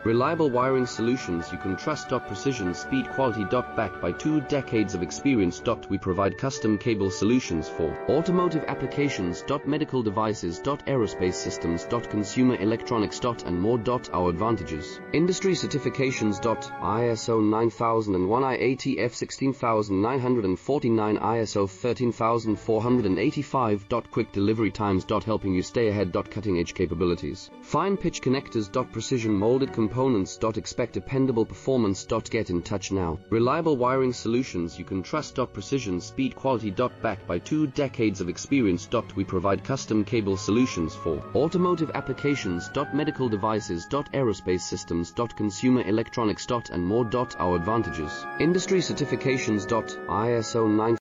Reliable wiring solutions you can trust. Precision, speed, quality. Backed by 2 decades of experience. We provide custom cable solutions for automotive applications. Medical devices. Aerospace systems. Consumer electronics. And more. Our advantages: industry certifications. ISO 9001, IATF 16949, ISO 13485. Quick delivery times. Helping you stay ahead. Cutting edge capabilities. Fine pitch connectors. Precision molded components. Expect dependable performance. Get in touch now. Reliable wiring solutions you can trust. Precision, speed, quality. Backed by 2 decades of experience. We provide custom cable solutions for automotive applications. Medical devices. Aerospace systems. Consumer electronics. And more. Our advantages: industry certifications. ISO 9